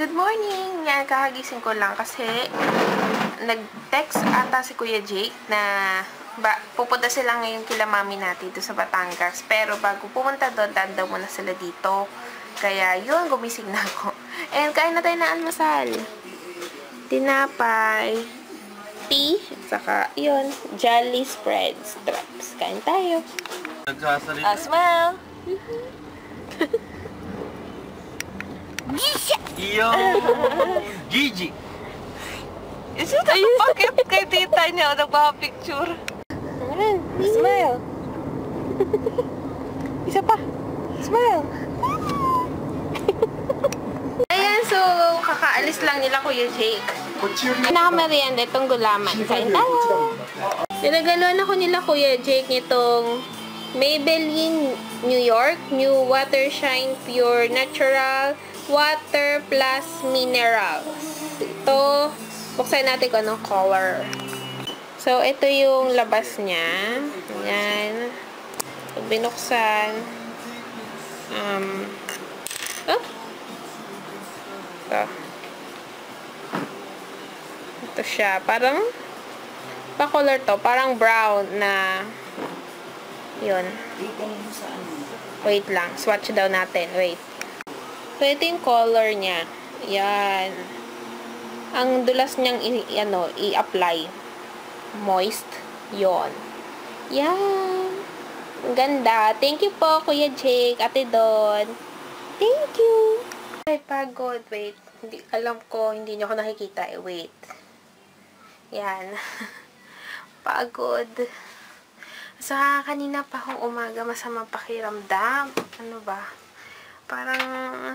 Good morning! Yan, kakagising ko lang kasi nag-text ata si Kuya Jake na pupunta sila ngayon kila mami natin dito sa Batangas. Pero bago pumunta doon, daw muna sila dito. Kaya yun, gumising na ako. And kain na tayo na almusal. Tinapay, tea, saka yun, Jolly Spreads. Straps. Kain tayo. Nagsasalita. Smile! Iyo! Gigi! Isa na pakip kay tita niya. Nagpapicture. Ayan, smile. Isa pa. Smile. Ayan, so kakaalis lang nila Kuya Jake. Nakamerienda itong gulaman. Kain tayo. Pinagaluan ako nila Kuya Jake nitong Maybelline New York New Water Shine Pure Natural Water Plus Minerals. Ito, buksan natin kung anong color. So, ito yung labas niya. Ayan. Pag binuksan, ito siya. Parang, pa-color to. Parang brown na, yun. Wait lang. Swatch daw natin. Wait. So, ito yung color niya. Yan. Ang dulas niyang i-apply. Moist. Yon. Yan. Ang ganda. Thank you po, Kuya Jake. Ate Don. Thank you. Ay, pagod. Wait. Alam ko, hindi niyo ako nakikita. Wait. Yan. Pagod. Sa kanina pa akong umaga, masama pakiramdam. Ano ba? Parang,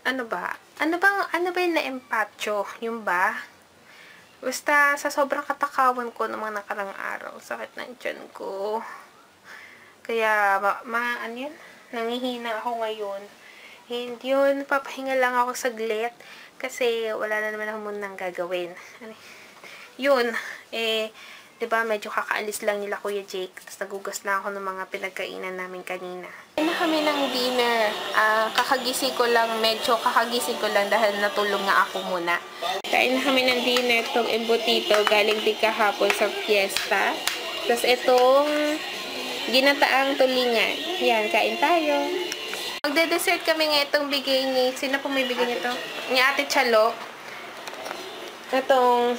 ano ba yung na-empacho? Yung ba? Basta, sa sobrang katakawan ko ng mga nakarang araw, sakit ng tiyan ko. Kaya, ano yun? Nangihina ako ngayon. And yun, papahinga lang ako saglit. Kasi, wala na naman ako munang gagawin. Yun, diba, medyo kakaalis lang nila Kuya Jake. Tapos nagugas lang ako ng mga pinagkainan namin kanina. Kain na kami ng dinner. Medyo kakagising ko lang dahil natulog nga ako muna. Kain na kami ng dinner. Itong embutito, galing din kahapon sa fiesta. Tapos itong ginataang tulingan. Yan, kain tayo. Magde-dessert kami nga itong bigay ni, sino po may bigay nito? Ni Ate Chalo. Itong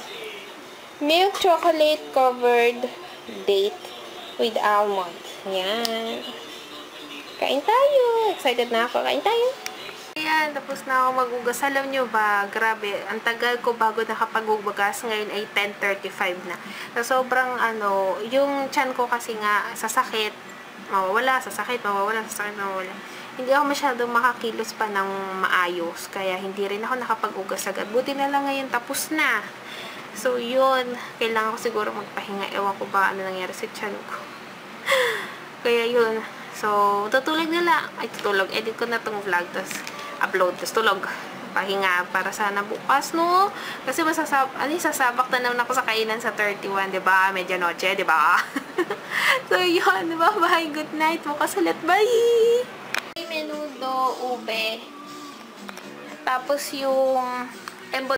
milk chocolate covered date with almond. Yan. Kain tayo. Excited na ako. Kain tayo. Ayan. Tapos na ako magugas. Alam nyo ba, grabe. Ang tagal ko bago nakapag-ugas. Ngayon ay 10:35 na. So, sobrang yung tiyan ko kasi nga sasakit. Mawawala. Sasakit. Mawawala. Sasakit. Mawawala. Hindi ako masyadong makakilos pa ng maayos. Kaya hindi rin ako nakapag-ugas agad. Buti na lang ngayon tapos na. So, yun. Kailangan ko siguro magpahinga. Ewan ko ba ano nangyari sa tiyan ko. Kaya, yun. So, tutulog na lang. Ay, tutulog. Edit ko na tong vlog. Tapos, upload. Tapos, tulog. Pahinga para sana bukas, no? Kasi sasabak na naman ako sa kainan sa 31, diba? Medianoche, diba? So, yun. Diba? Bye. Good night. Bukas ulit. Bye! Menudo, ube. Tapos, yung